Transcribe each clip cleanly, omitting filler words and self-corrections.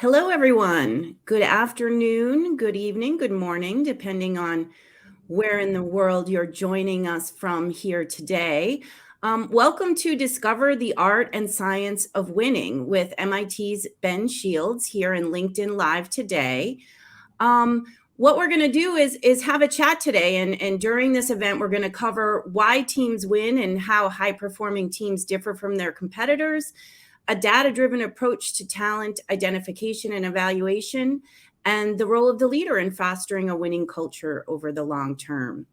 Hello, everyone. Good afternoon, good evening, good morning, depending on where in the world you're joining us from here today. Welcome to Discover the Art and Science of Winning with MIT's Ben Shields here in LinkedIn Live today. Um, what we're going to do is have a chat today, and during this event, we're going to cover why teams win and how high-performing teams differ from their competitors, a data-driven approach to talent identification and evaluation, and the role of the leader in fostering a winning culture over the long term.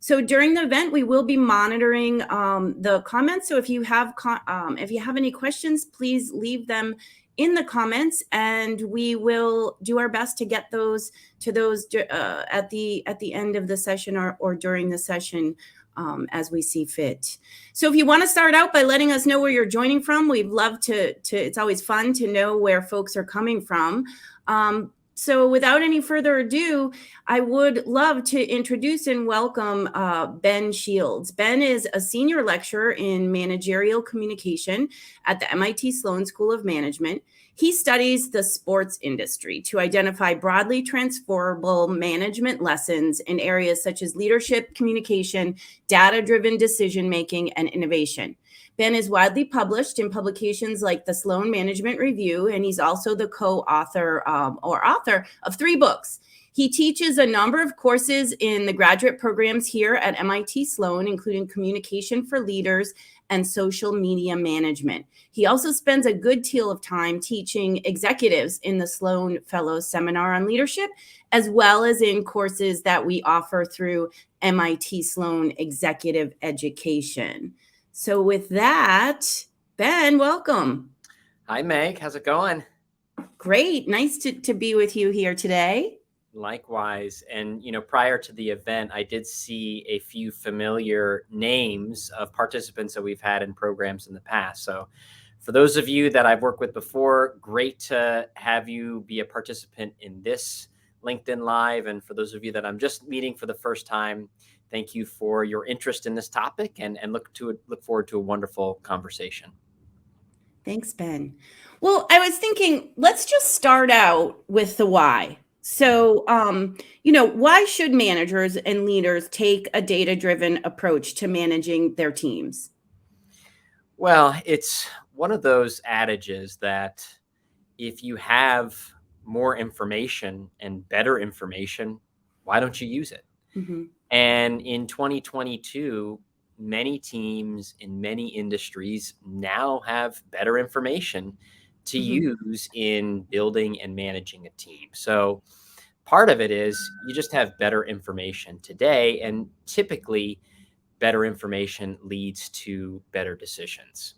So during the event, we will be monitoring the comments. So if you have any questions, please leave them in the comments, and we will do our best to get those at the end of the session or during the session as we see fit. So if you want to start out by letting us know where you're joining from, we'd love to it's always fun to know where folks are coming from. So without any further ado, I would love to introduce and welcome Ben Shields. Ben is a senior lecturer in managerial communication at the MIT Sloan School of Management. He studies the sports industry to identify broadly transferable management lessons in areas such as leadership, communication, data-driven decision-making, and innovation. Ben is widely published in publications like the Sloan Management Review, and he's also the co-author or author of 3 books. He teaches a number of courses in the graduate programs here at MIT Sloan, including communication for leaders and social media management. He also spends a good deal of time teaching executives in the Sloan Fellows Seminar on Leadership, as well as in courses that we offer through MIT Sloan Executive Education. So with that, Ben, welcome. Hi, Meg. How's it going? Great. Nice to be with you here today. Likewise. And, prior to the event, I did see a few familiar names of participants that we've had in programs in the past. So for those of you that I've worked with before, great to have you be a participant in this LinkedIn Live. And for those of you that I'm just meeting for the first time, thank you for your interest in this topic and look forward to a wonderful conversation. Thanks, Ben. Well, I was thinking, let's just start out with the why. So, why should managers and leaders take a data-driven approach to managing their teams? Well, it's one of those adages that if you have more information and better information, why don't you use it? Mm-hmm. And in 2022, many teams in many industries now have better information to use in building and managing a team. So part of it is you just have better information today, and typically better information leads to better decisions.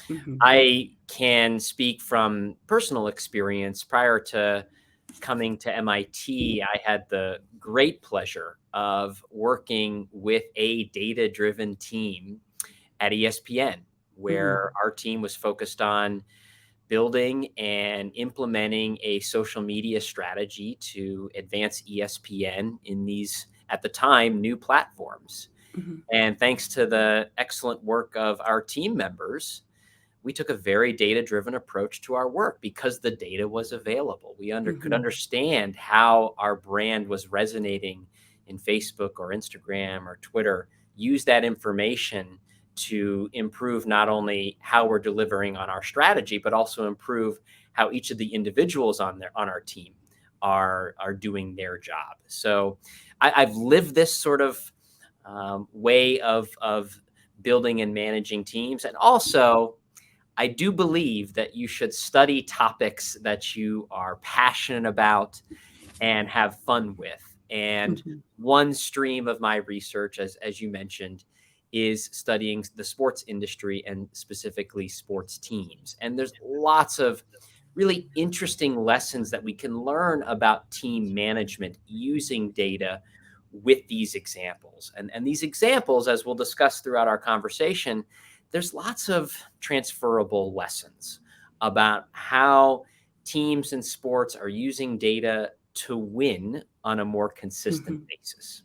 Mm-hmm. I can speak from personal experience. Prior to coming to MIT, I had the great pleasure of working with a data-driven team at ESPN, where our team was focused on building and implementing a social media strategy to advance ESPN in these, at the time, new platforms. Mm-hmm. And thanks to the excellent work of our team members, we took a very data-driven approach to our work because the data was available. We could understand how our brand was resonating in Facebook or Instagram or Twitter, use that information to improve not only how we're delivering on our strategy, but also improve how each of the individuals on our team are doing their job. So I've lived this sort of way of building and managing teams. And also, I do believe that you should study topics that you are passionate about and have fun with. And one stream of my research, as you mentioned, is studying the sports industry and specifically sports teams. And there's lots of really interesting lessons that we can learn about team management using data with these examples. And these examples, as we'll discuss throughout our conversation, there's lots of transferable lessons about how teams and sports are using data to win on a more consistent basis.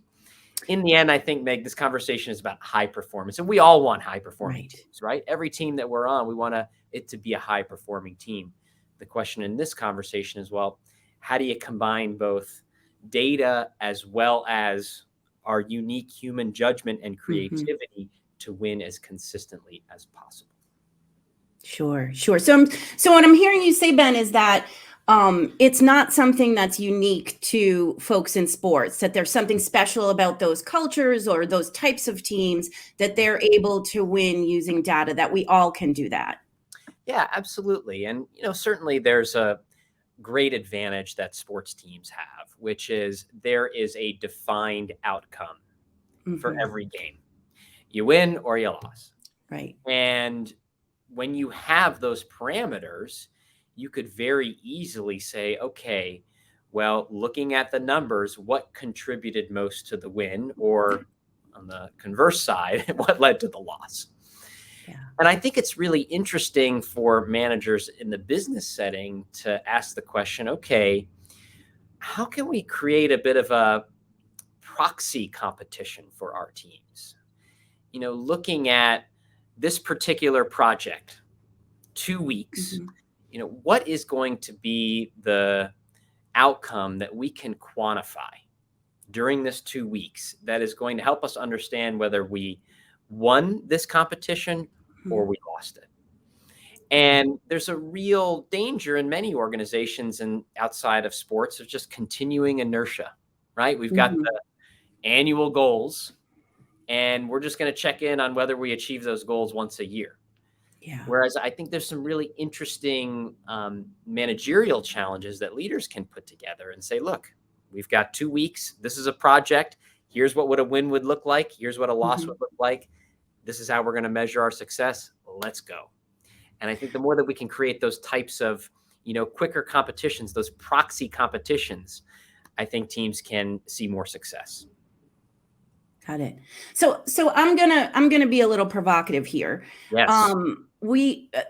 In the end, I think, Meg, this conversation is about high performance, and we all want high performing teams, right? Every team that we're on, we want it to be a high performing team. the question in this conversation is, well, how do you combine both data as well as our unique human judgment and creativity to win as consistently as possible? Sure. So what I'm hearing you say, Ben, is that it's not something that's unique to folks in sports, that there's something special about those cultures or those types of teams that they're able to win using data, that we all can do that. Yeah, absolutely. And, certainly there's a great advantage that sports teams have, which is there is a defined outcome for every game. You win or you lost. Right. And when you have those parameters, you could very easily say, okay, well, looking at the numbers, what contributed most to the win? Or on the converse side, what led to the loss? Yeah. And I think it's really interesting for managers in the business setting to ask the question, okay, how can we create a bit of a proxy competition for our teams? Looking at this particular project, 2 weeks, what is going to be the outcome that we can quantify during this 2 weeks that is going to help us understand whether we won this competition or we lost it? And there's a real danger in many organizations and outside of sports of just continuing inertia, right? We've got the annual goals, and we're just going to check in on whether we achieve those goals once a year. Yeah. Whereas I think there's some really interesting managerial challenges that leaders can put together and say, look, we've got 2 weeks. This is a project. Here's what a win would look like. Here's what a loss would look like. This is how we're going to measure our success. Let's go. And I think the more that we can create those types of, quicker competitions, those proxy competitions, I think teams can see more success. Got it. So I'm gonna be a little provocative here. Yes.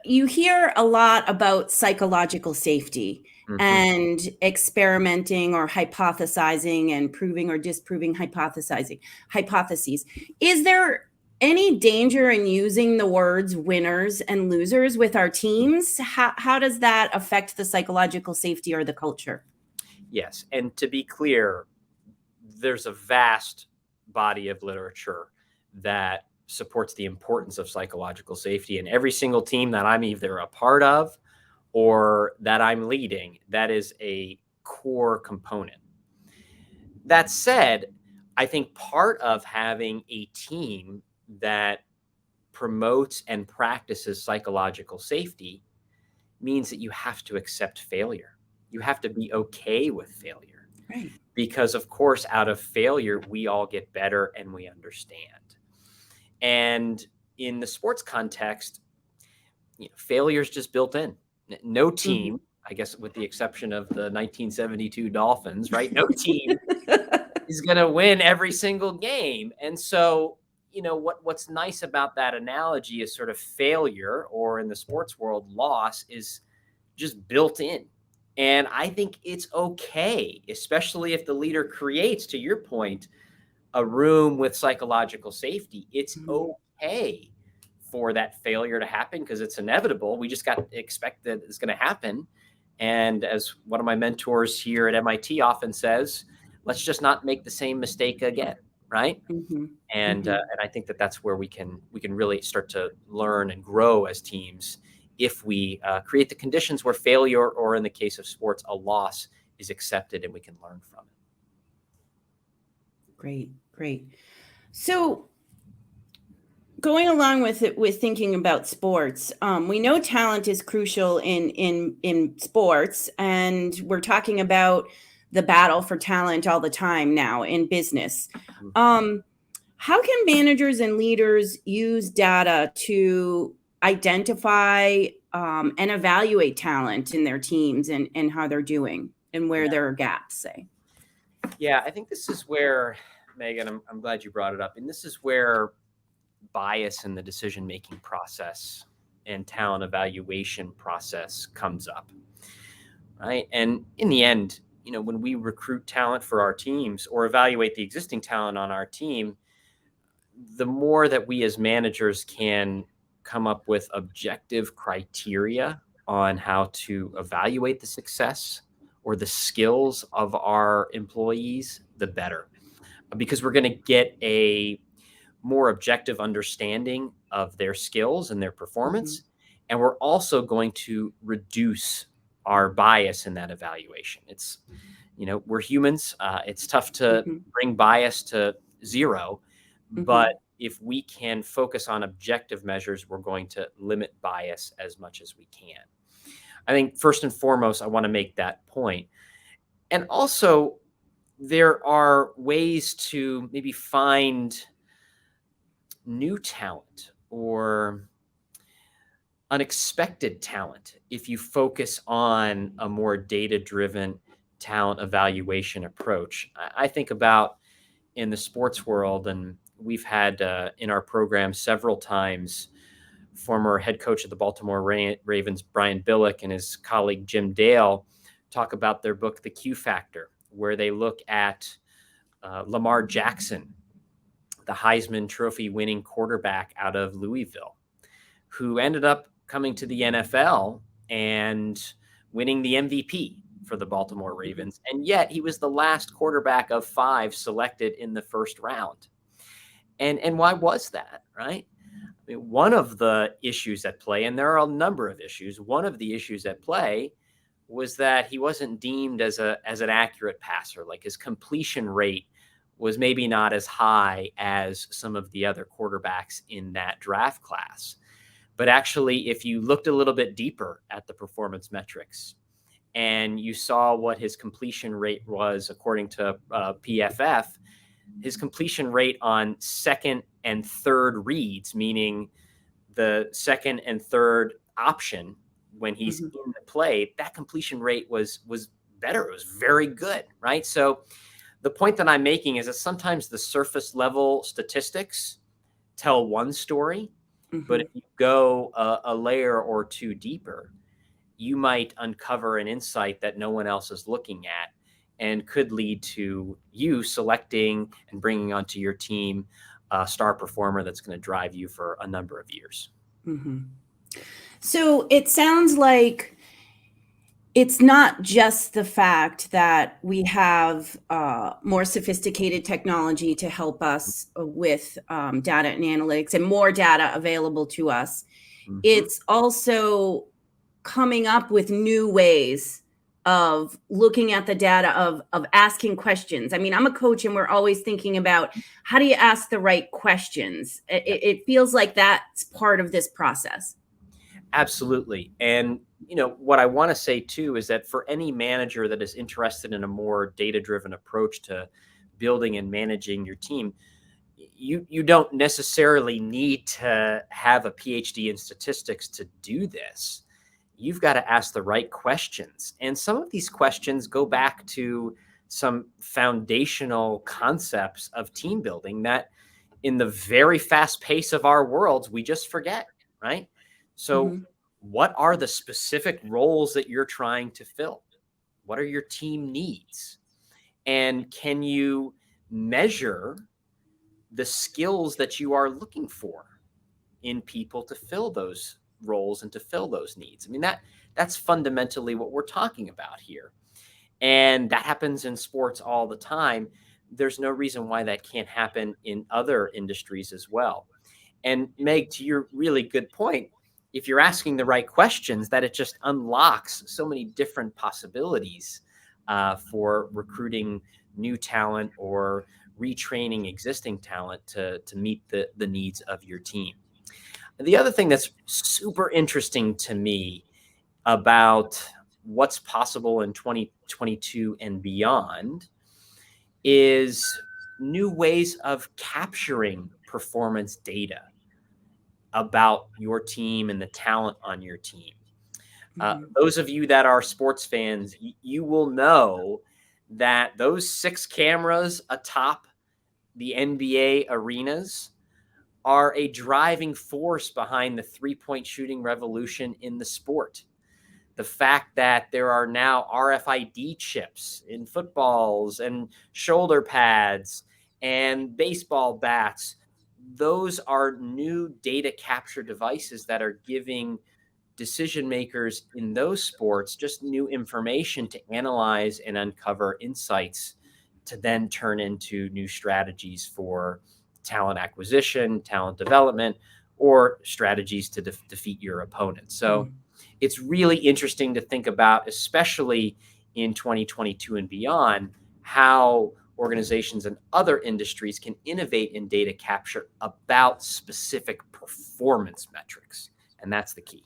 You hear a lot about psychological safety and experimenting or hypothesizing and proving or disproving hypotheses. Is there any danger in using the words winners and losers with our teams? How does that affect the psychological safety or the culture? Yes. And to be clear, there's a vast body of literature that supports the importance of psychological safety. And every single team that I'm either a part of or that I'm leading, that is a core component. That said, I think part of having a team that promotes and practices psychological safety means that you have to accept failure. You have to be okay with failure. Right. Because, of course, out of failure, we all get better and we understand. And in the sports context, failure is just built in. No team, I guess with the exception of the 1972 Dolphins, right? No team is going to win every single game. And so, what's nice about that analogy is sort of failure, or in the sports world, loss, is just built in. And I think it's okay, especially if the leader creates, to your point, a room with psychological safety. It's okay for that failure to happen because it's inevitable. We just got to expect that it's going to happen. And as one of my mentors here at MIT often says, let's just not make the same mistake again, right? And I think that's where we can really start to learn and grow as teams if we create the conditions where failure, or in the case of sports, a loss, is accepted and we can learn from it. Great. So going along with it, with thinking about sports, we know talent is crucial in sports, and we're talking about the battle for talent all the time now in business. How can managers and leaders use data to identify and evaluate talent in their teams and how they're doing and where there are gaps, say? Yeah, I think this is where, Megan, I'm glad you brought it up. And this is where bias in the decision-making process and talent evaluation process comes up, right? And in the end, when we recruit talent for our teams or evaluate the existing talent on our team, the more that we as managers can come up with objective criteria on how to evaluate the success or the skills of our employees, the better, because we're going to get a more objective understanding of their skills and their performance. And we're also going to reduce our bias in that evaluation. It's, we're humans. It's tough to bring bias to zero, but if we can focus on objective measures, we're going to limit bias as much as we can. I think first and foremost, I want to make that point. And also, there are ways to maybe find new talent or unexpected talent if you focus on a more data-driven talent evaluation approach. I think about in the sports world, and we've had in our program several times former head coach of the Baltimore Ravens, Brian Billick, and his colleague Jim Dale talk about their book, The Q Factor, where they look at Lamar Jackson, the Heisman Trophy winning quarterback out of Louisville, who ended up coming to the NFL and winning the MVP for the Baltimore Ravens. And yet he was the last quarterback of 5 selected in the first round. And why was that, right? I mean, one of the issues at play, and there are a number of issues, one of the issues at play was that he wasn't deemed as an accurate passer. Like his completion rate was maybe not as high as some of the other quarterbacks in that draft class. But actually, if you looked a little bit deeper at the performance metrics and you saw what his completion rate was according to PFF, his completion rate on second and third reads, meaning the second and third option when he's in the play, that completion rate was better. It was very good, right? So the point that I'm making is that sometimes the surface level statistics tell one story, but if you go a layer or two deeper, you might uncover an insight that no one else is looking at and could lead to you selecting and bringing onto your team a star performer that's going to drive you for a number of years. So it sounds like it's not just the fact that we have more sophisticated technology to help us with data and analytics and more data available to us. It's also coming up with new ways of looking at the data, of asking questions. I mean, I'm a coach and we're always thinking about how do you ask the right questions? It feels like that's part of this process. Absolutely. And, what I want to say too is that for any manager that is interested in a more data-driven approach to building and managing your team, you don't necessarily need to have a PhD in statistics to do this. You've got to ask the right questions. And some of these questions go back to some foundational concepts of team building that in the very fast pace of our worlds, we just forget, right? So what are the specific roles that you're trying to fill? What are your team needs? And can you measure the skills that you are looking for in people to fill those roles and to fill those needs? I mean, that's fundamentally what we're talking about here. And that happens in sports all the time. There's no reason why that can't happen in other industries as well. And Meg, to your really good point, if you're asking the right questions, that it just unlocks so many different possibilities for recruiting new talent or retraining existing talent to meet the needs of your team. And the other thing that's super interesting to me about what's possible in 2022 and beyond is new ways of capturing performance data about your team and the talent on your team. Those of you that are sports fans, you will know that those 6 cameras atop the NBA arenas are a driving force behind the three-point shooting revolution in the sport. The fact that there are now RFID chips in footballs and shoulder pads and baseball bats, those are new data capture devices that are giving decision makers in those sports just new information to analyze and uncover insights to then turn into new strategies for talent acquisition, talent development, or strategies to defeat your opponent. So it's really interesting to think about, especially in 2022 and beyond, how organizations and other industries can innovate in data capture about specific performance metrics. And that's the key.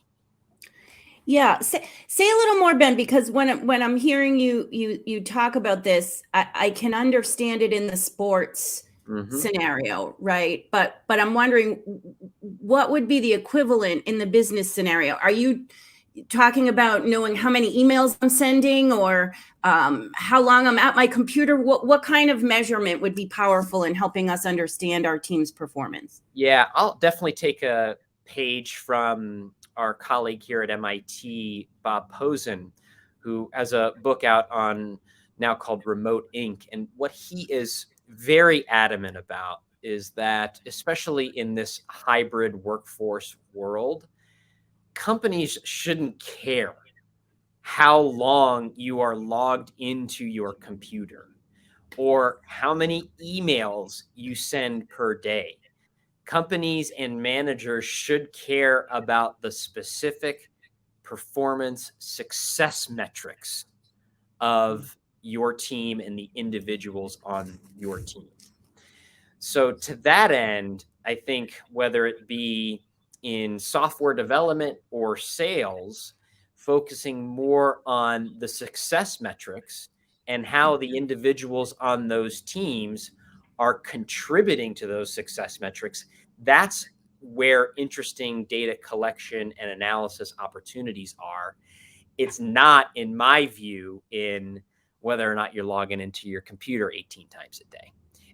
Yeah, say a little more, Ben, because when I'm hearing you talk about this, I can understand it in the sports scenario, right? But I'm wondering, what would be the equivalent in the business scenario? Are you talking about knowing how many emails I'm sending, or how long I'm at my computer? What kind of measurement would be powerful in helping us understand our team's performance? Yeah, I'll definitely take a page from our colleague here at MIT, Bob Posen, who has a book out on now called Remote Inc. And what he is very adamant about is that, especially in this hybrid workforce world, companies shouldn't care how long you are logged into your computer or how many emails you send per day. Companies and managers should care about the specific performance success metrics of your team and the individuals on your team. So to that end, I think whether it be in software development or sales, focusing more on the success metrics and how the individuals on those teams are contributing to those success metrics, that's where interesting data collection and analysis opportunities are. It's not, in my view, in whether or not you're logging into your computer 18 times a day.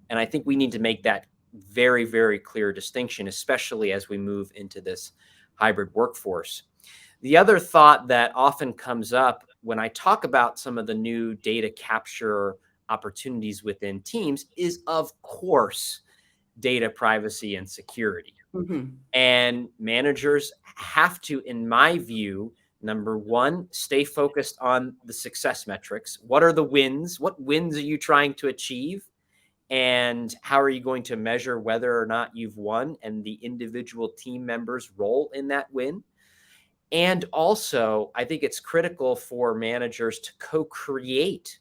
And I think we need to make that very, very clear distinction, especially as we move into this hybrid workforce. The other thought that often comes up when I talk about some of the new data capture opportunities within teams is, of course, data privacy and security. And managers have to, in my view, number one, stay focused on the success metrics. What are the wins? What wins are you trying to achieve? And how are you going to measure whether or not you've won and the individual team members' role in that win? And also, I think it's critical for managers to co-create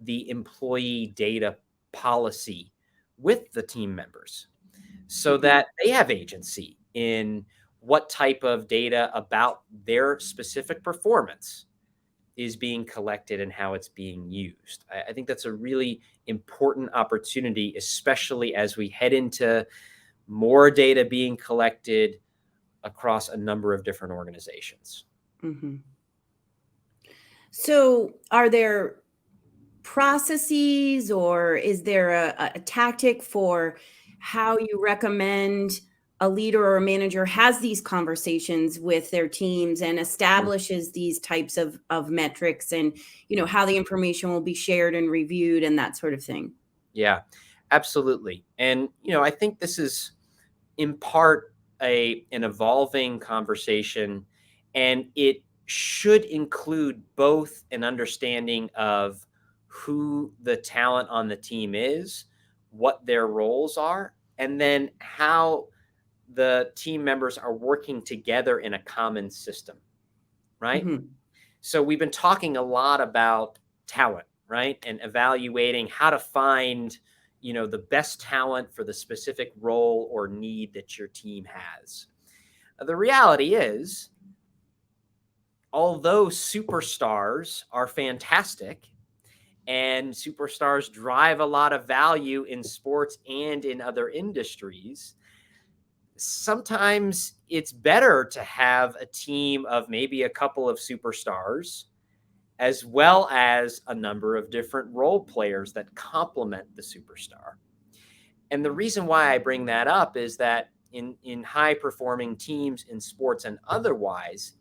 the employee data policy with the team members so that they have agency in what type of data about their specific performance is being collected and how it's being used. I think that's a really important opportunity, especially as we head into more data being collected across a number of different organizations. So are there processes, or is there a tactic for how you recommend a leader or a manager has these conversations with their teams and establishes these types of metrics, and how the information will be shared and reviewed and that sort of thing? Yeah, absolutely. And I think this is in part an evolving conversation, and it should include both an understanding of who the talent on the team is, what their roles are, and then how the team members are working together in a common system, right? So we've been talking a lot about talent, right? And evaluating how to find, the best talent for the specific role or need that your team has. The reality is, although superstars are fantastic and superstars drive a lot of value in sports and in other industries, sometimes it's better to have a team of maybe a couple of superstars as well as a number of different role players that complement the superstar. And the reason why I bring that up is that in high performing teams in sports and otherwise,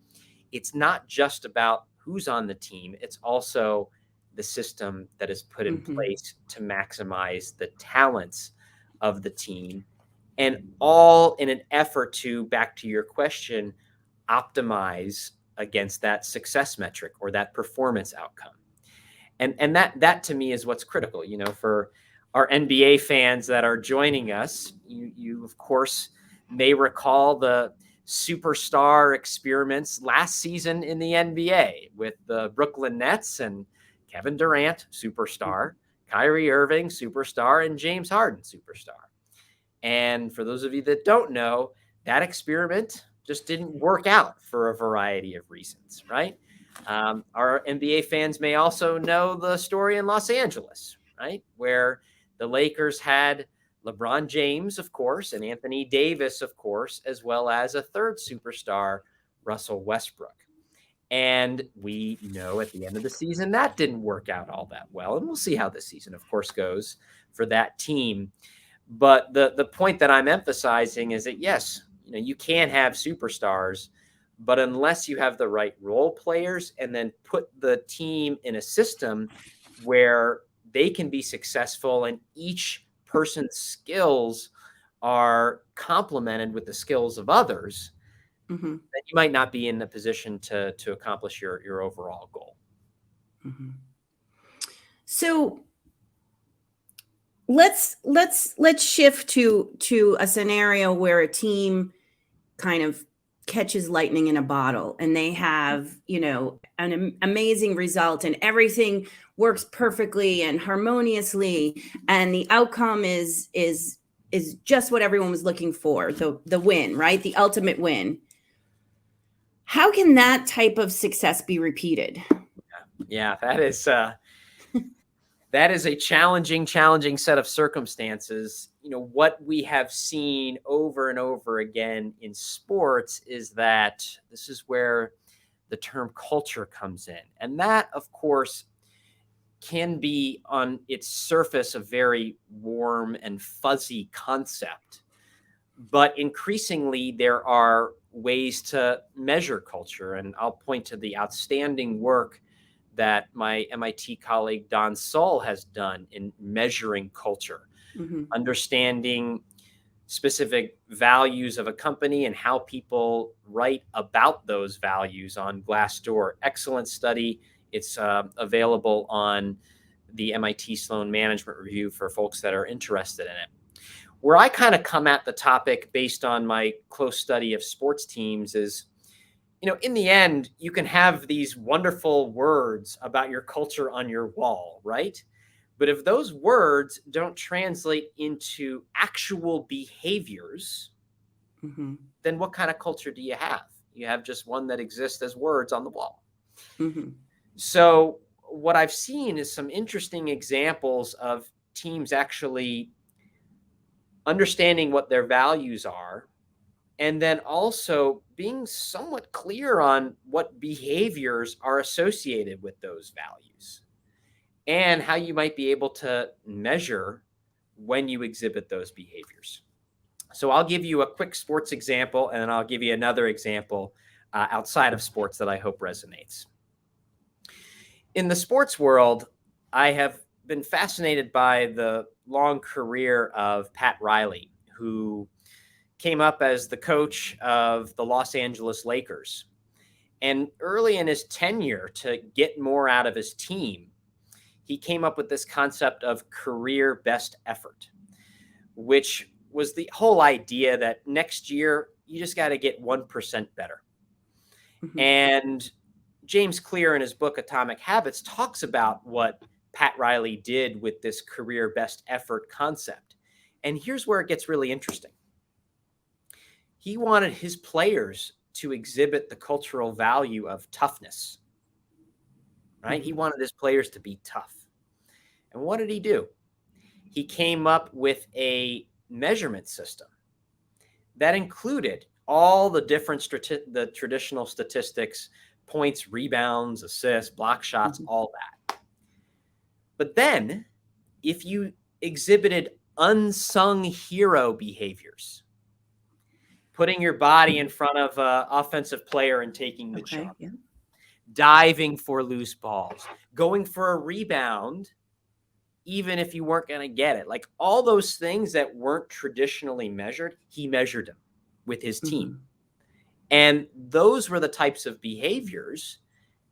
it's not just about who's on the team. It's also the system that is put in place to maximize the talents of the team. And all in an effort to, back to your question, optimize against that success metric or that performance outcome. And that to me is what's critical, for our NBA fans that are joining us. You of course may recall the superstar experiments last season in the NBA with the Brooklyn Nets and Kevin Durant, superstar, Kyrie Irving, superstar, and James Harden, superstar. And for those of you that don't know, that experiment just didn't work out for a variety of reasons, right? Our NBA fans may also know the story in Los Angeles, right? Where the Lakers had LeBron James, of course, and Anthony Davis, of course, as well as a third superstar, Russell Westbrook. And we know at the end of the season that didn't work out all that well. And we'll see how this season, of course, goes for that team. But the point that I'm emphasizing is that, yes, you can have superstars, but unless you have the right role players and then put the team in a system where they can be successful and each person's skills are complemented with the skills of others, then you might not be in the position to accomplish your overall goal. So let's shift to a scenario where a team kind of catches lightning in a bottle and they have, an amazing result and everything works perfectly and harmoniously and the outcome is just what everyone was looking for, the win, right? The ultimate win. How can that type of success be repeated? Yeah, that is a challenging set of circumstances. What we have seen over and over again in sports is that this is where the term culture comes in. And that, of course, can be on its surface a very warm and fuzzy concept. But increasingly, there are ways to measure culture. And I'll point to the outstanding work that my MIT colleague Don Sull has done in measuring culture, understanding specific values of a company and how people write about those values on Glassdoor. Excellent study. It's available on the MIT Sloan Management Review for folks that are interested in it. Where I kind of come at the topic based on my close study of sports teams is, in the end, you can have these wonderful words about your culture on your wall, right? But if those words don't translate into actual behaviors, then what kind of culture do you have? You have just one that exists as words on the wall. So what I've seen is some interesting examples of teams actually understanding what their values are, and then also being somewhat clear on what behaviors are associated with those values and how you might be able to measure when you exhibit those behaviors. So I'll give you a quick sports example, and then I'll give you another example outside of sports that I hope resonates. In the sports world, I have been fascinated by the long career of Pat Riley, who came up as the coach of the Los Angeles Lakers. And early in his tenure, to get more out of his team, he came up with this concept of career best effort, which was the whole idea that next year, you just got to get 1% better. And James Clear, in his book, Atomic Habits, talks about what Pat Riley did with this career best effort concept. And here's where it gets really interesting. He wanted his players to exhibit the cultural value of toughness, right? He wanted his players to be tough. And what did he do? He came up with a measurement system that included all the different the traditional statistics, points, rebounds, assists, block shots, all that. But then if you exhibited unsung hero behaviors, putting your body in front of an offensive player and taking the jump, diving for loose balls, going for a rebound, even if you weren't going to get it, like all those things that weren't traditionally measured, he measured them with his team. And those were the types of behaviors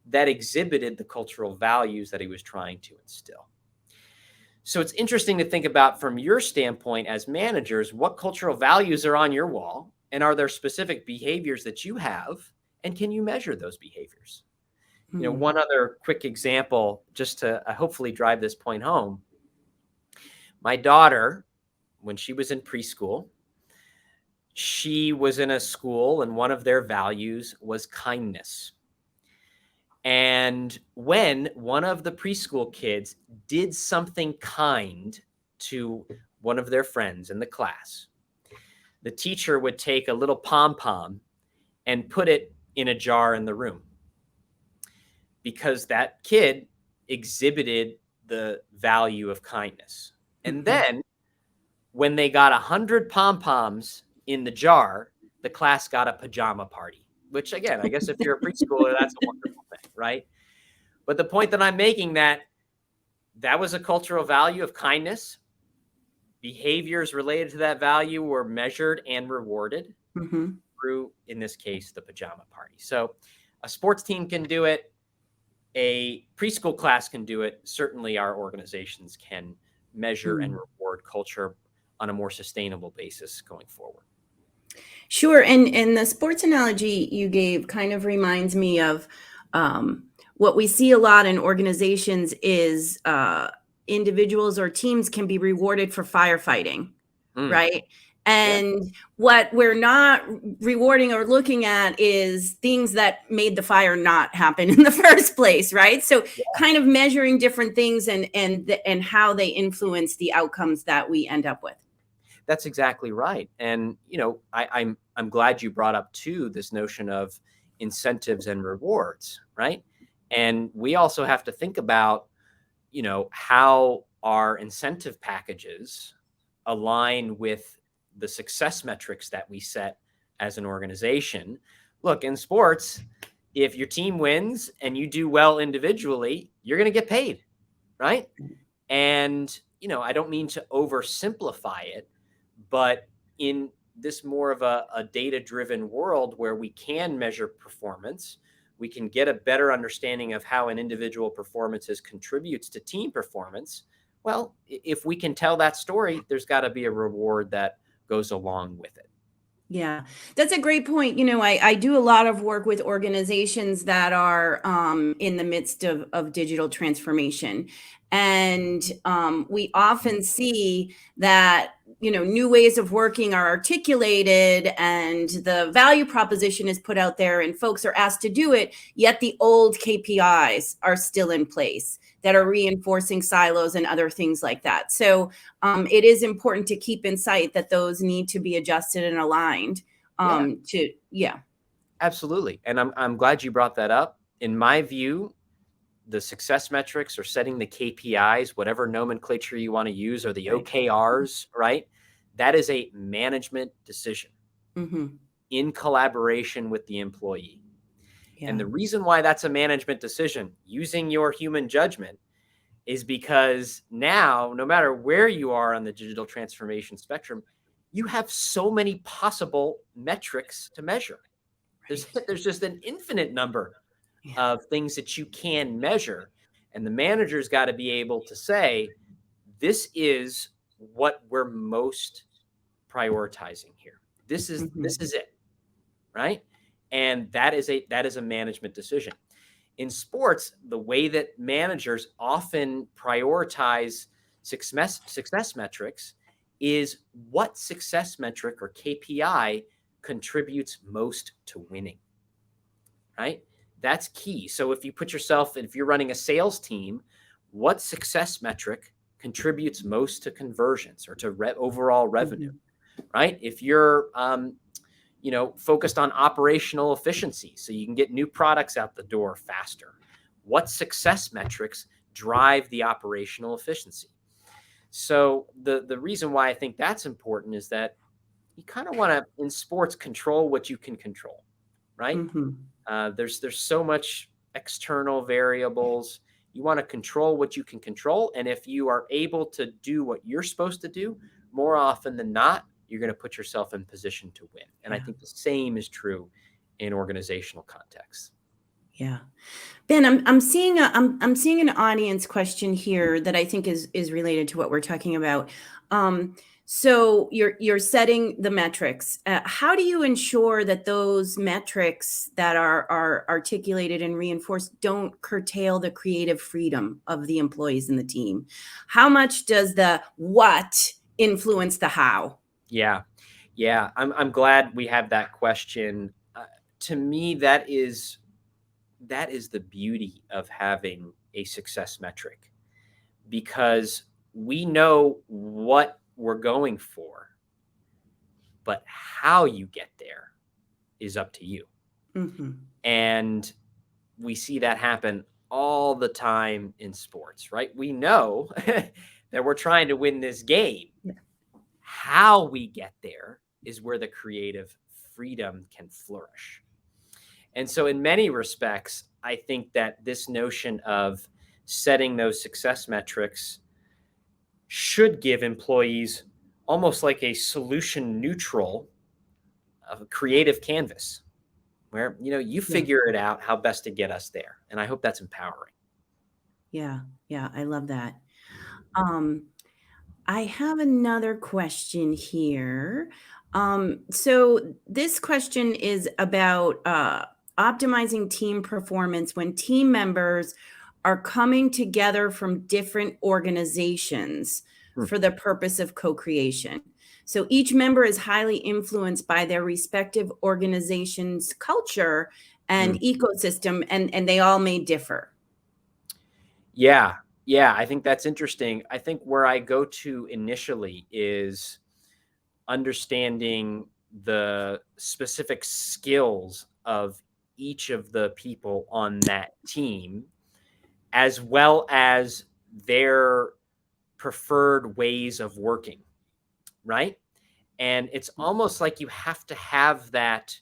that exhibited the cultural values that he was trying to instill. So it's interesting to think about from your standpoint as managers, what cultural values are on your wall, and are there specific behaviors that you have, and can you measure those behaviors? One other quick example, just to hopefully drive this point home. My daughter, when she was in preschool, she was in a school and one of their values was kindness. And when one of the preschool kids did something kind to one of their friends in the class, the teacher would take a little pom-pom and put it in a jar in the room, because that kid exhibited the value of kindness. And then when they got 100 pom-poms in the jar, the class got a pajama party, which again, I guess if you're a preschooler, that's a wonderful thing, right? But the point that I'm making, that was a cultural value of kindness. Behaviors related to that value were measured and rewarded through, in this case, the pajama party. So a sports team can do it. A preschool class can do it. Certainly our organizations can measure and reward culture on a more sustainable basis going forward. Sure. And the sports analogy you gave kind of reminds me of what we see a lot in organizations is individuals or teams can be rewarded for firefighting, right? And what we're not rewarding or looking at is things that made the fire not happen in the first place, right? So kind of measuring different things and how they influence the outcomes that we end up with. That's exactly right. And, I'm glad you brought up too, this notion of incentives and rewards, right? And we also have to think about, how our incentive packages align with the success metrics that we set as an organization. Look, in sports, if your team wins and you do well individually, you're going to get paid, right? And, I don't mean to oversimplify it, but in this more of a data-driven world where we can measure performance, we can get a better understanding of how an individual performances contributes to team performance. Well, if we can tell that story, there's got to be a reward that goes along with it. Yeah, that's a great point. I do a lot of work with organizations that are in the midst of digital transformation. And we often see that, new ways of working are articulated and the value proposition is put out there and folks are asked to do it, yet the old KPIs are still in place that are reinforcing silos and other things like that. So it is important to keep in sight that those need to be adjusted and aligned Absolutely. And I'm glad you brought that up. In my view, the success metrics or setting the KPIs, whatever nomenclature you want to use, or the OKRs, right? That is a management decision in collaboration with the employee. Yeah. And the reason why that's a management decision, using your human judgment, is because now, no matter where you are on the digital transformation spectrum, you have so many possible metrics to measure. There's just an infinite number of things that you can measure. And the manager's got to be able to say, this is what we're most prioritizing here. This is it, right? And that is a management decision. In sports, the way that managers often prioritize success metrics is what success metric or KPI contributes most to winning, right? That's key. So if you're running a sales team, what success metric contributes most to conversions or to overall revenue, right? If you're, focused on operational efficiency, so you can get new products out the door faster, what success metrics drive the operational efficiency? So the reason why I think that's important is that you kind of want to, in sports, control what you can control, right? There's so much external variables. You want to control what you can control. And if you are able to do what you're supposed to do, more often than not, you're going to put yourself in position to win. And I think the same is true in organizational contexts. Yeah. Ben, I'm seeing an audience question here that I think is related to what we're talking about. So you're setting the metrics. How do you ensure that those metrics that are articulated and reinforced don't curtail the creative freedom of the employees in the team? How much does the what influence the how? Yeah. I'm glad we have that question. To me, that is the beauty of having a success metric, because we know what we're going for, but how you get there is up to you. Mm-hmm. And we see that happen all the time in sports, right? We know that we're trying to win this game. Yeah. How we get there is where the creative freedom can flourish. And so, in many respects, I think that this notion of setting those success metrics should give employees almost like a solution neutral of a creative canvas where, you Yeah. figure it out how best to get us there. And I hope that's empowering. Yeah. Yeah. I love that. Um, I have another question here. So this question is about optimizing team performance when team members are coming together from different organizations Hmm. for the purpose of co-creation. So each member is highly influenced by their respective organization's culture and Hmm. ecosystem, and they all may differ. Yeah. I think that's interesting. I think where I go to initially is understanding the specific skills of each of the people on that team, as well as their preferred ways of working, right? And it's almost like you have to have that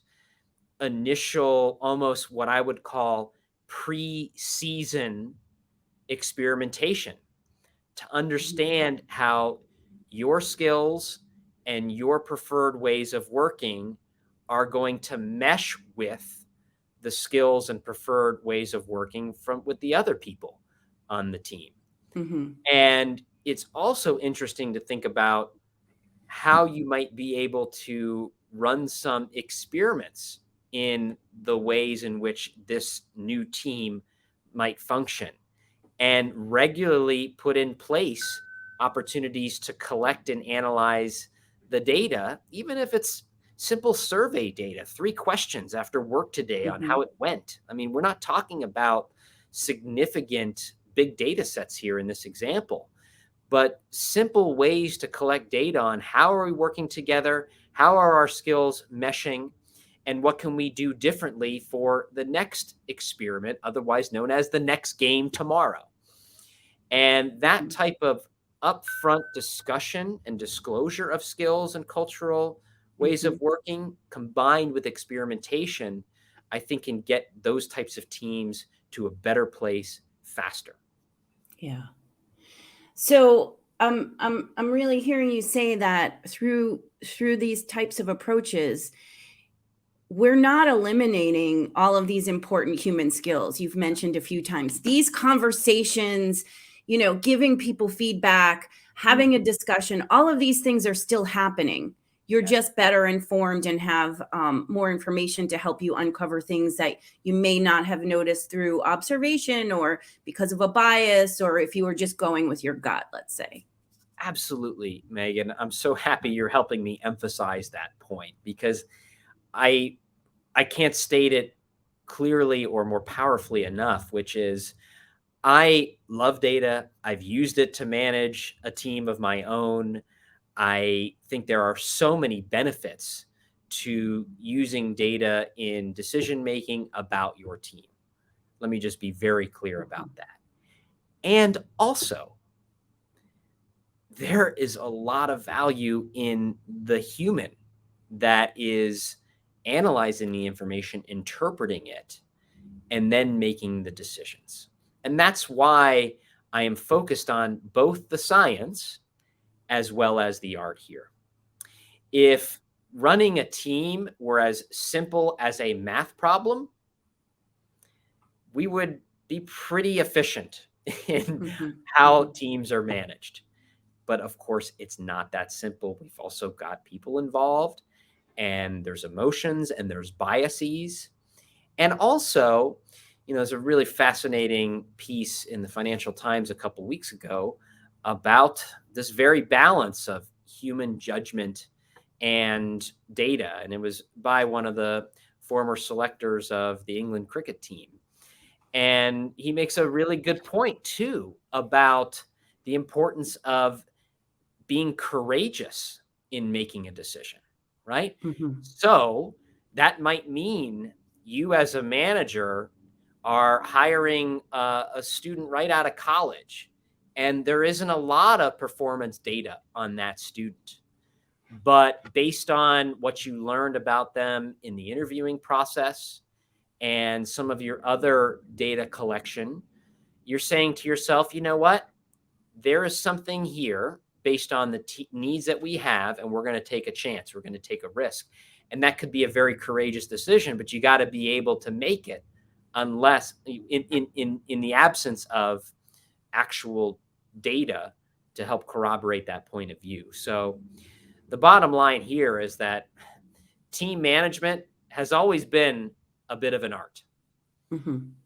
initial, almost what I would call pre-season experimentation to understand how your skills and your preferred ways of working are going to mesh with the skills and preferred ways of working with the other people on the team. Mm-hmm. And it's also interesting to think about how you might be able to run some experiments in the ways in which this new team might function, and regularly put in place opportunities to collect and analyze the data, even if it's simple survey data, 3 questions after work today on Mm-hmm. how it went. I mean, we're not talking about significant big data sets here in this example, but simple ways to collect data on how are we working together, how are our skills meshing, and what can we do differently for the next experiment, otherwise known as the next game tomorrow. And that type of upfront discussion and disclosure of skills and cultural ways Mm-hmm. of working combined with experimentation, I think can get those types of teams to a better place faster. Yeah. So I'm really hearing you say that through these types of approaches, we're not eliminating all of these important human skills you've mentioned a few times. These conversations, giving people feedback, having a discussion, all of these things are still happening. You're Yeah, just better informed and have more information to help you uncover things that you may not have noticed through observation or because of a bias, or if you were just going with your gut, let's say. absolutely, Megan. I'm so happy you're helping me emphasize that point, because I I can't state it clearly or more powerfully enough, which is I love data. I've used it to manage a team of my own. I think there are so many benefits to using data in decision making about your team. Let me just be very clear about that. And also, there is a lot of value in the human that is analyzing the information, interpreting it, and then making the decisions. And that's why I am focused on both the science as well as the art here. If running a team were as simple as a math problem, we would be pretty efficient in how teams are managed. But of course, it's not that simple. We've also got people involved, and there's emotions and there's biases. And also, there's a really fascinating piece in the Financial Times a couple weeks ago about this very balance of human judgment and data. And it was by one of the former selectors of the England cricket team. And he makes a really good point, too, about the importance of being courageous in making a decision, right? So that might mean you as a manager are hiring a student right out of college, and there isn't a lot of performance data on that student. But based on what you learned about them in the interviewing process and some of your other data collection, you're saying to yourself, you know what? There is something here based on the needs that we have, and we're going to take a chance. We're going to take a risk. And that could be a very courageous decision, but you got to be able to make it unless in the absence of actual data to help corroborate that point of view. So the bottom line here is that team management has always been a bit of an art.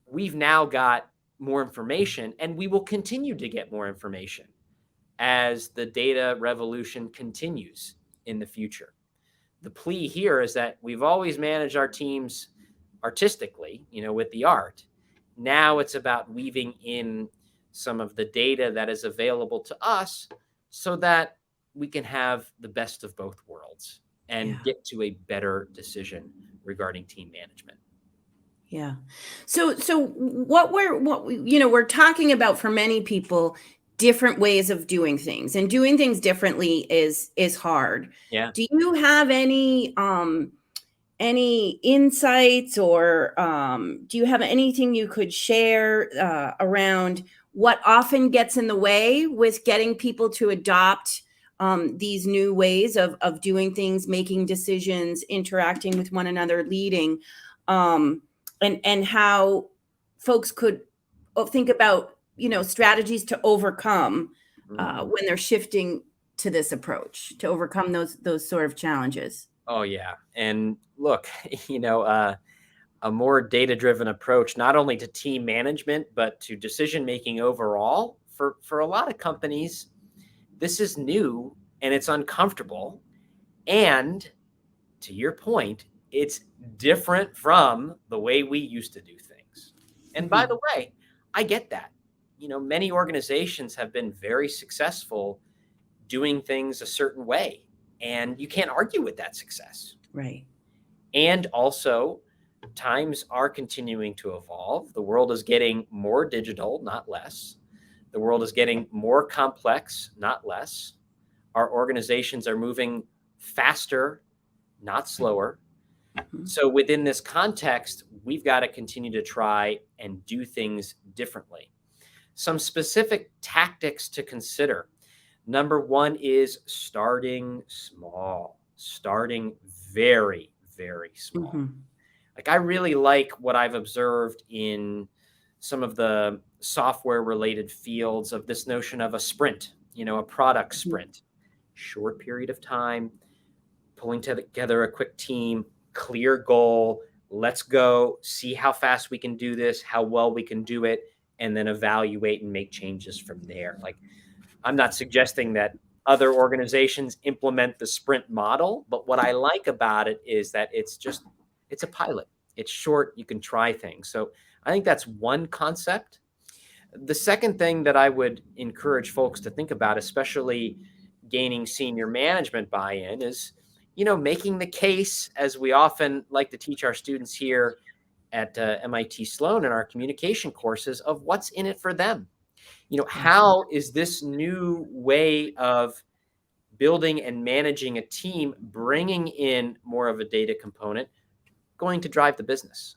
We've now got more information, and we will continue to get more information as the data revolution continues in the future. The plea here is that we've always managed our teams artistically, with the art. Now it's about weaving in some of the data that is available to us so that we can have the best of both worlds and get to a better decision regarding team management. Yeah. So what we're talking about, for many people, different ways of doing things, and doing things differently is hard. Yeah. Do you have any insights, or do you have anything you could share around what often gets in the way with getting people to adopt these new ways of doing things, making decisions, interacting with one another, leading, and how folks could think about strategies to overcome when they're shifting to this approach, to overcome those sort of challenges? Oh, yeah. And look, a more data-driven approach, not only to team management, but to decision-making overall, for a lot of companies, this is new and it's uncomfortable. And to your point, it's different from the way we used to do things. And by the way, I get that. Many organizations have been very successful doing things a certain way, and you can't argue with that success. Right. And also, times are continuing to evolve. The world is getting more digital, not less. The world is getting more complex, not less. Our organizations are moving faster, not slower. So within this context, we've got to continue to try and do things differently. Some specific tactics to consider. Number one is starting small, starting very, very small. I really like what I've observed in some of the software related fields of this notion of a sprint, a product sprint, short period of time, pulling together a quick team, clear goal. Let's go see how fast we can do this, how well we can do it, and then evaluate and make changes from there. I'm not suggesting that other organizations implement the sprint model, but what I like about it is that it's a pilot. It's short. You can try things. So I think that's one concept. The second thing that I would encourage folks to think about, especially gaining senior management buy-in, is, making the case, as we often like to teach our students here at MIT Sloan in our communication courses, of what's in it for them. How is this new way of building and managing a team, bringing in more of a data component, going to drive the business,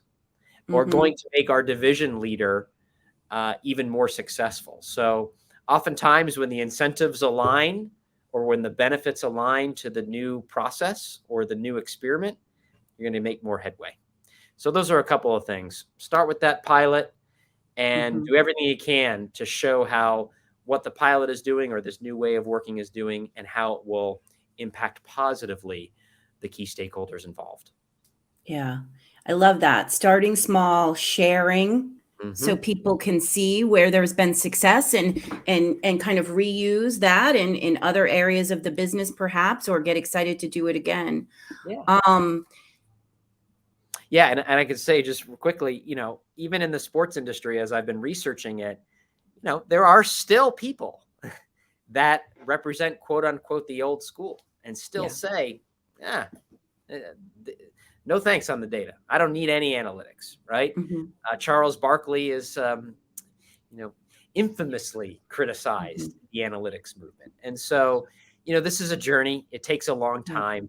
or going to make our division leader even more successful? So oftentimes when the incentives align, or when the benefits align to the new process or the new experiment, you're going to make more headway. So those are a couple of things. Start with that pilot and do everything you can to show how what the pilot is doing or this new way of working is doing and how it will impact positively the key stakeholders involved. Yeah, I love that. Starting small, sharing, so people can see where there's been success and kind of reuse that in other areas of the business perhaps, or get excited to do it again. Yeah, and I could say just quickly, even in the sports industry, as I've been researching it, there are still people that represent quote unquote the old school and still say, no thanks on the data. I don't need any analytics, right? Charles Barkley is, infamously criticized the analytics movement. And so, this is a journey. It takes a long time.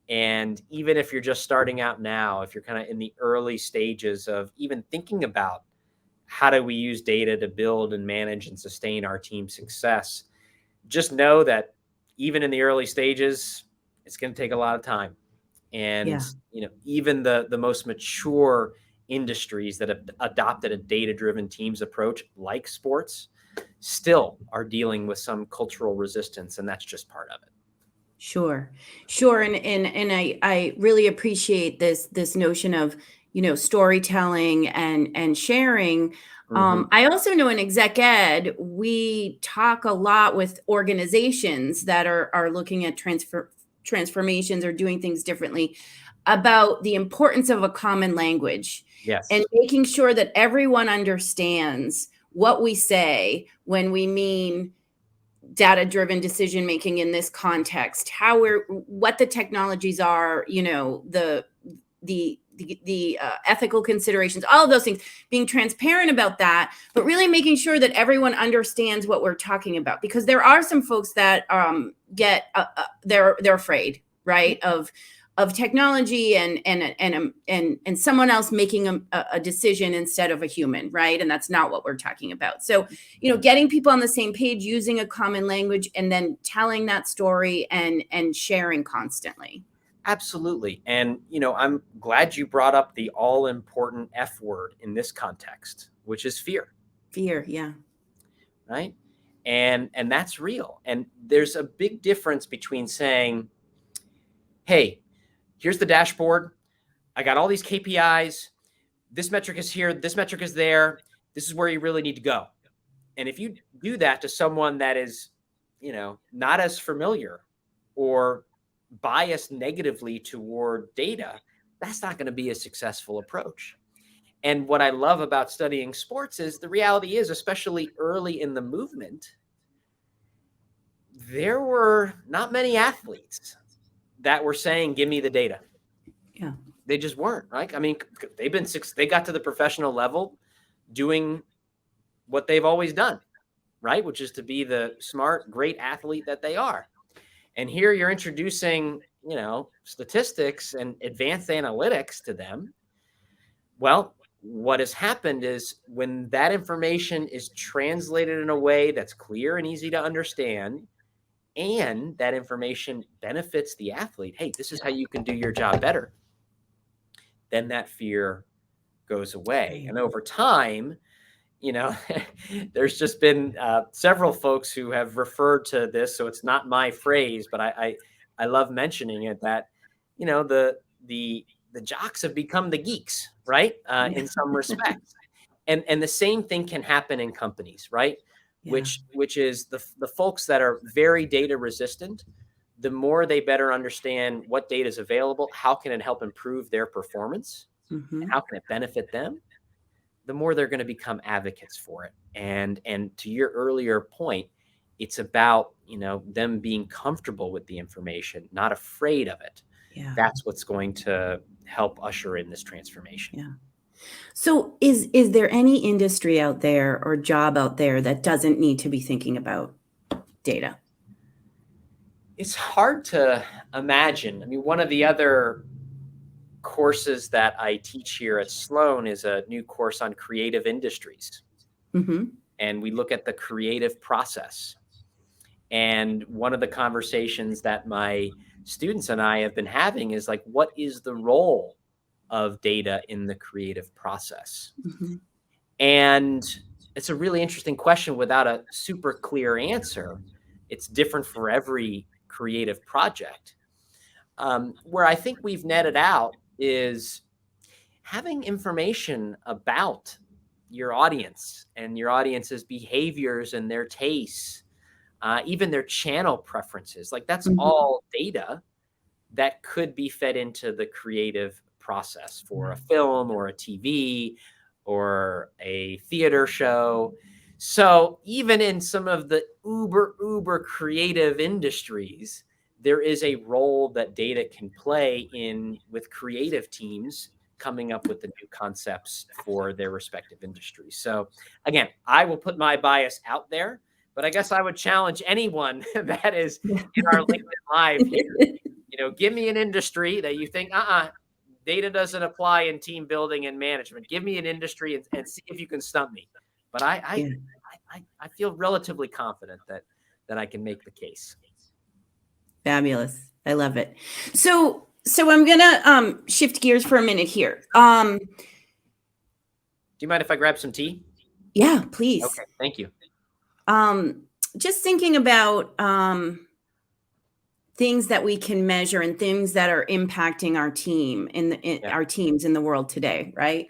And even if you're just starting out now, if you're kind of in the early stages of even thinking about how do we use data to build and manage and sustain our team's success, just know that even in the early stages, it's going to take a lot of time. And, even the most mature industries that have adopted a data-driven teams approach, like sports, still are dealing with some cultural resistance, and that's just part of it. Sure. And I really appreciate this notion of, storytelling and sharing. I also know in exec ed, we talk a lot with organizations that are looking at transformations or doing things differently about the importance of a common language. Yes. And making sure that everyone understands what we say when we mean data-driven decision making in this context, what the technologies are, the ethical considerations, all of those things, being transparent about that, but really making sure that everyone understands what we're talking about, because there are some folks that they're afraid, right, of technology and someone else making a decision instead of a human, right? And that's not what we're talking about. So, getting people on the same page, using a common language, and then telling that story and sharing constantly. Absolutely. And, I'm glad you brought up the all-important F word in this context, which is fear. Fear, yeah. Right? And that's real. And there's a big difference between saying, hey, here's the dashboard. I got all these KPIs. This metric is here. This metric is there. This is where you really need to go. And if you do that to someone that is, not as familiar or biased negatively toward data, that's not going to be a successful approach. And what I love about studying sports is the reality is, especially early in the movement, there were not many athletes that were saying, give me the data. Yeah. They just weren't, right? I mean, they got to the professional level doing what they've always done, right? Which is to be the smart, great athlete that they are. And here you're introducing, statistics and advanced analytics to them. Well, what has happened is when that information is translated in a way that's clear and easy to understand, and that information benefits the athlete, hey, this is how you can do your job better, then that fear goes away. And over time, there's just been several folks who have referred to this, so it's not my phrase, but I love mentioning it, that the jocks have become the geeks, right? In some respects, and the same thing can happen in companies, right? Yeah. Which is the folks that are very data resistant. The more they better understand what data is available, how can it help improve their performance, and how can it benefit them, the more they're going to become advocates for it. And to your earlier point, it's about, them being comfortable with the information, not afraid of it. Yeah. That's what's going to help usher in this transformation. Yeah. So is there any industry out there or job out there that doesn't need to be thinking about data? It's hard to imagine. I mean, one of the other courses that I teach here at Sloan is a new course on creative industries. And we look at the creative process. And one of the conversations that my students and I have been having is like, what is the role of data in the creative process? Mhm. And it's a really interesting question without a super clear answer. It's different for every creative project. Where I think we've netted out is having information about your audience and your audience's behaviors and their tastes, even their channel preferences. Like that's Mhm. all data that could be fed into the creative process for a Right. film or a TV or a theater show. So even in some of the uber creative industries, there is a role that data can play in with creative teams coming up with the new concepts for their respective industries. So again, I will put my bias out there, but I guess I would challenge anyone that is in our LinkedIn Live here. Give me an industry that you think, data doesn't apply in team building and management. Give me an industry and see if you can stump me. But Yeah. I feel relatively confident that I can make the case. Fabulous. I love it. So I'm gonna shift gears for a minute here. Do you mind if I grab some tea? Yeah, please. Okay, thank you. Just thinking about things that we can measure and things that are impacting our team our teams in the world today, right?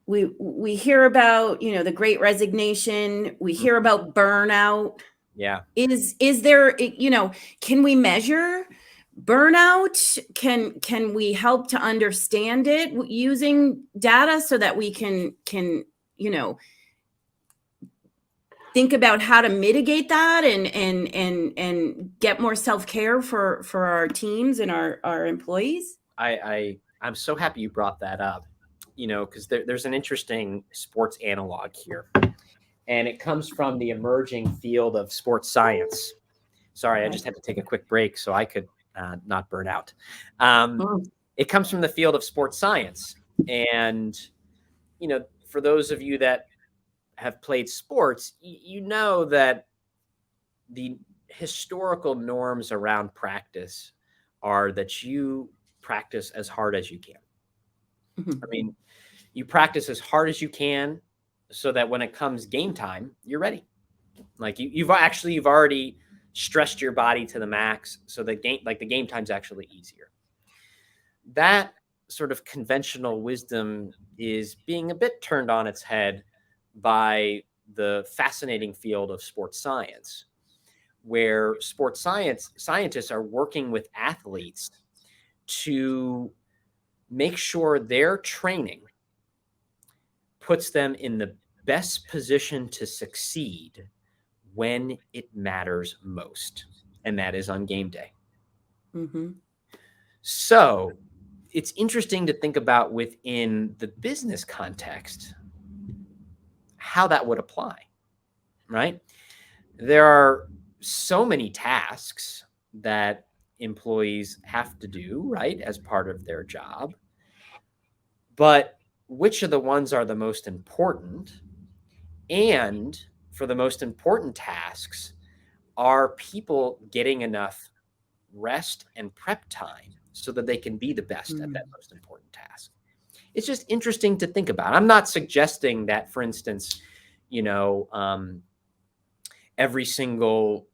We hear about, the great resignation, we hear about burnout. Yeah. Is there, can we measure burnout? Can we help to understand it using data so that we can think about how to mitigate that and get more self-care for our teams and our employees? I'm so happy you brought that up, because there's an interesting sports analog here, and it comes from the emerging field of sports science. Sorry, I just had to take a quick break so I could not burn out. It comes from the field of sports science. And, for those of you that have played sports, you know that the historical norms around practice are that you practice as hard as you can. Mhm. I mean, you practice as hard as you can so that when it comes game time, you're ready. Like you've already stressed your body to the max, so the game time's actually easier. That sort of conventional wisdom is being a bit turned on its head by the fascinating field of sports science, where sports scientists are working with athletes to make sure their training puts them in the best position to succeed when it matters most, and that is on game day. Mm-hmm. So it's interesting to think about within the business context how that would apply, right? There are so many tasks that employees have to do, right, as part of their job. But which of the ones are the most important? And for the most important tasks, are people getting enough rest and prep time so that they can be the best at that most important task? It's just interesting to think about. I'm not suggesting that, for instance, every single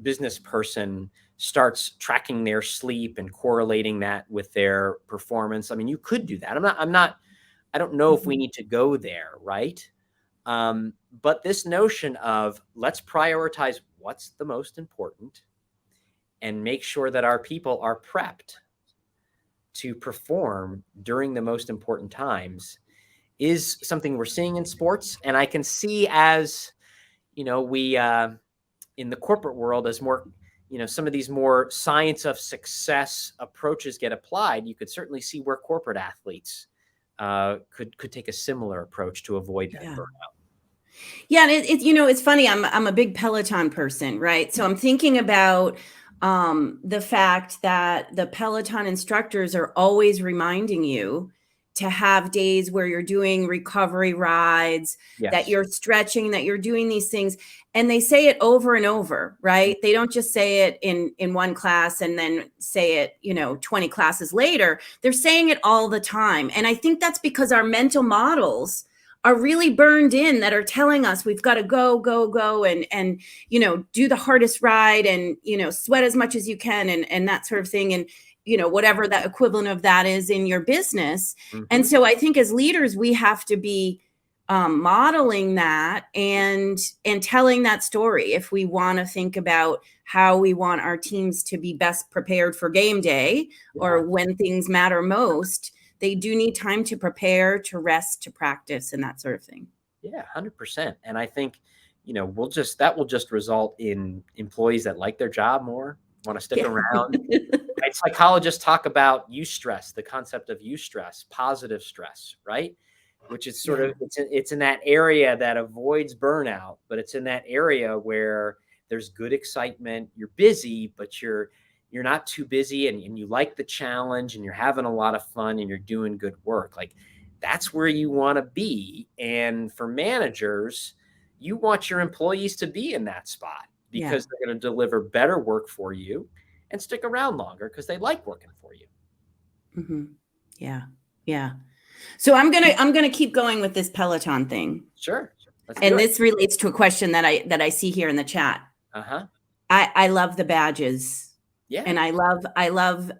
business person starts tracking their sleep and correlating that with their performance. I mean, you could do that. I don't know if we need to go there, right? But this notion of let's prioritize what's the most important and make sure that our people are prepped to perform during the most important times is something we're seeing in sports. And I can see as, we in the corporate world, as more, some of these more science of success approaches get applied, you could certainly see where corporate athletes could take a similar approach to avoid that burnout. Yeah, and it's funny. I'm a big Peloton person, right? So I'm thinking about the fact that the Peloton instructors are always reminding you to have days where you're doing recovery rides, that Yes. you're stretching, that you're doing these things. And they say it over and over, right? They don't just say it in one class and then say it, 20 classes later. They're saying it all the time. And I think that's because our mental models are really burned in, that are telling us we've got to go, go, go, and do the hardest ride, and sweat as much as you can, and that sort of thing. And whatever that equivalent of that is in your business. And so I think as leaders, we have to be modeling that and telling that story if we want to think about how we want our teams to be best prepared for game day, or when things matter most. They do need time to prepare, to rest, to practice, and that sort of thing. Yeah, 100%. And I think, that will just result in employees that like their job more, want to stick around. Right? Psychologists talk about eustress, the concept of eustress, positive stress, right? Which is sort of, it's in that area that avoids burnout, but it's in that area where there's good excitement. You're busy, but you're not too busy, and you like the challenge, and you're having a lot of fun, and you're doing good work. Like, that's where you want to be. And for managers, you want your employees to be in that spot, because they're going to deliver better work for you and stick around longer because they like working for you. Yeah. Yeah. So I'm gonna keep going with this Peloton thing. Sure. And this relates to a question that I see here in the chat. I love the badges. Yeah. And I love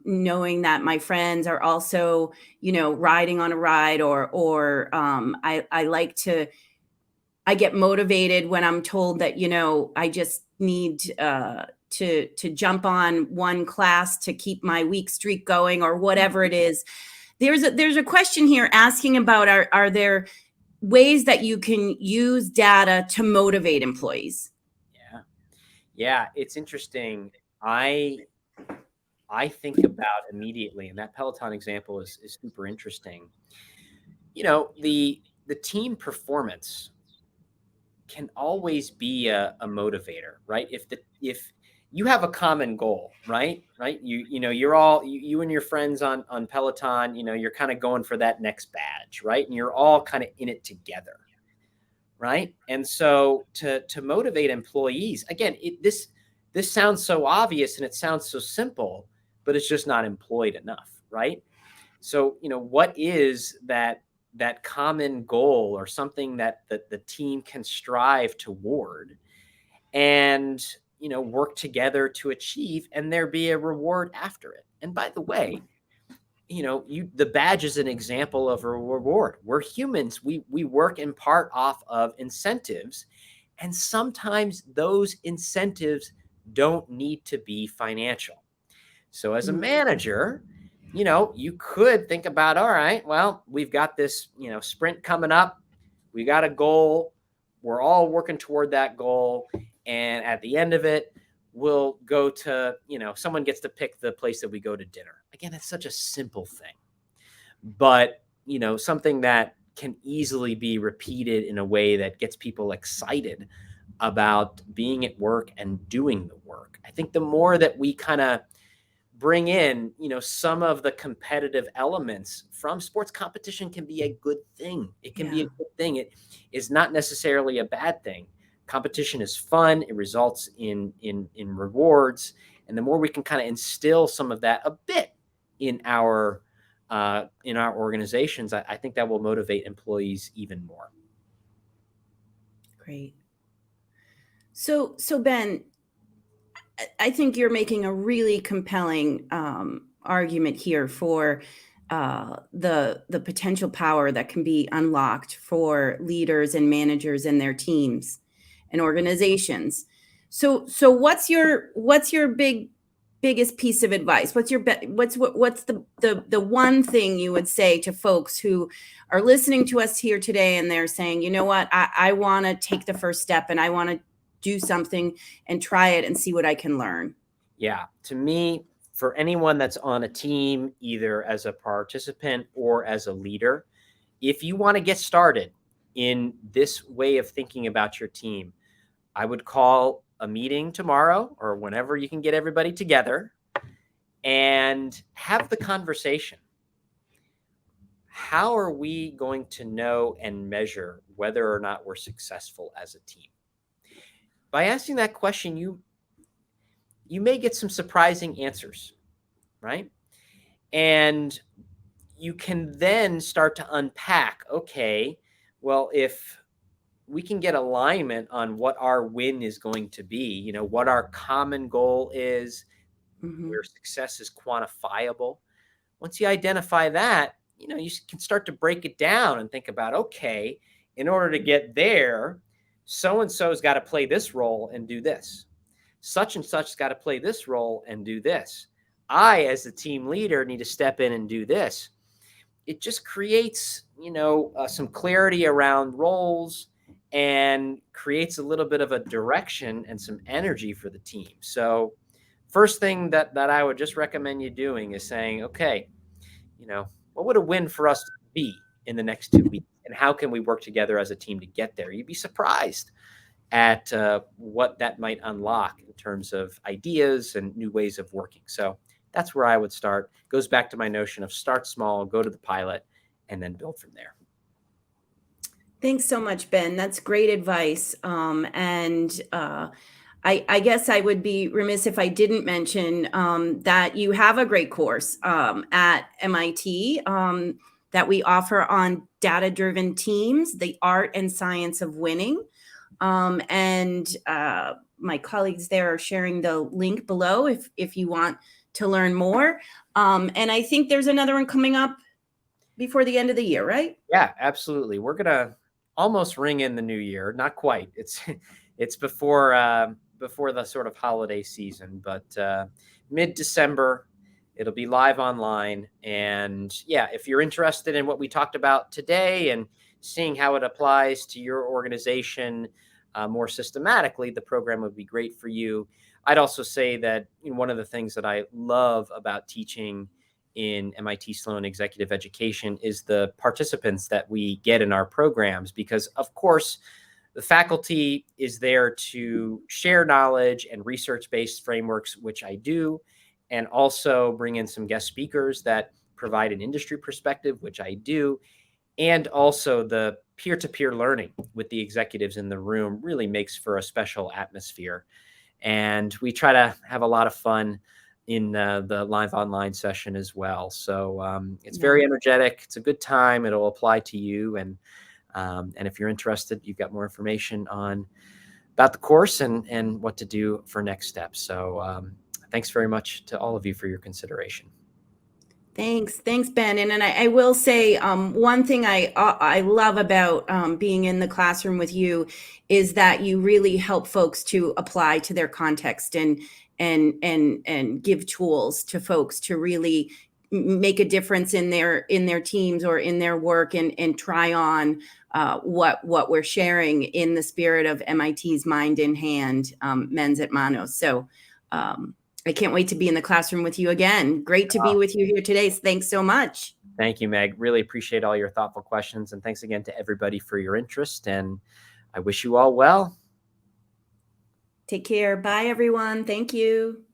knowing that my friends are also, riding on a ride, or I get motivated when I'm told that, I just need to jump on one class to keep my week streak going, or whatever it is. There's a question here asking about, are there ways that you can use data to motivate employees? Yeah, it's interesting. I think about immediately, and that Peloton example is super interesting. The team performance can always be a motivator, right? If you have a common goal, right? You're all, you and your friends on Peloton, you're kind of going for that next badge, right? And you're all kind of in it together, right? And so to motivate employees, again, this sounds so obvious and it sounds so simple, but it's just not employed enough, right? So, what is that common goal, or something that the team can strive toward and, work together to achieve, and there be a reward after it? And by the way, the badge is an example of a reward. We're humans. We work in part off of incentives, and sometimes those incentives don't need to be financial. So as a manager, you could think about, all right, well, we've got this, sprint coming up. We got a goal. We're all working toward that goal. And at the end of it, we'll go to, someone gets to pick the place that we go to dinner. Again, it's such a simple thing, but, something that can easily be repeated in a way that gets people excited about being at work and doing the work. I think the more that we kind of bring in, some of the competitive elements from sports, competition can be a good thing. It can be a good thing. It is not necessarily a bad thing. Competition is fun. It results in rewards. And the more we can kind of instill some of that a bit in our organizations, I think that will motivate employees even more. Great. So Ben, I think you're making a really compelling argument here for the potential power that can be unlocked for leaders and managers and their teams and organizations. So what's your biggest piece of advice? What's the one thing you would say to folks who are listening to us here today, and they're saying, you know what, I want to take the first step, and I want to do something and try it and see what I can learn? Yeah, to me, for anyone that's on a team, either as a participant or as a leader, if you want to get started in this way of thinking about your team, I would call a meeting tomorrow or whenever you can get everybody together and have the conversation. how are we going to know and measure whether or not we're successful as a team? By asking that question, you may get some surprising answers, right? And you can then start to unpack, okay, well, if we can get alignment on what our win is going to be, what our common goal is, Mm-hmm. where success is quantifiable. Once you identify that, you can start to break it down and think about, okay, in order to get there, so and so's got to play this role and do this. Such and such's got to play this role and do this. I, as the team leader, need to step in and do this. It just creates, some clarity around roles and creates a little bit of a direction and some energy for the team. So first thing that I would just recommend you doing is saying, okay, what would a win for us be in the next 2 weeks? And how can we work together as a team to get there? You'd be surprised at what that might unlock in terms of ideas and new ways of working. So that's where I would start. Goes back to my notion of start small, go to the pilot, and then build from there. Thanks so much, Ben. That's great advice. I guess I would be remiss if I didn't mention that you have a great course at MIT that we offer on data-driven teams, the art and science of winning. My colleagues there are sharing the link below if you want to learn more. And I think there's another one coming up before the end of the year, right? Yeah, absolutely. We're gonna almost ring in the new year. Not quite. It's before the sort of holiday season, but mid-December. It'll be live online. And yeah, if you're interested in what we talked about today and seeing how it applies to your organization more systematically, the program would be great for you. I'd also say that one of the things that I love about teaching in MIT Sloan Executive Education is the participants that we get in our programs, because of course, the faculty is there to share knowledge and research-based frameworks, which I do, and also bring in some guest speakers that provide an industry perspective, which I do. And also the peer-to-peer learning with the executives in the room really makes for a special atmosphere. And we try to have a lot of fun in the live online session as well. So it's very energetic. It's a good time. It'll apply to you. And if you're interested, you've got more information about the course and what to do for next steps. So thanks very much to all of you for your consideration. Thanks, Ben. And I will say one thing I love about being in the classroom with you is that you really help folks to apply to their context and give tools to folks to really make a difference in their teams or in their work and try on what we're sharing in the spirit of MIT's Mind in Hand, Mens at Manos. So I can't wait to be in the classroom with you again. Great to be with you here today. Thanks so much. Thank you, Meg. Really appreciate all your thoughtful questions. And thanks again to everybody for your interest. And I wish you all well. Take care. Bye, everyone. Thank you.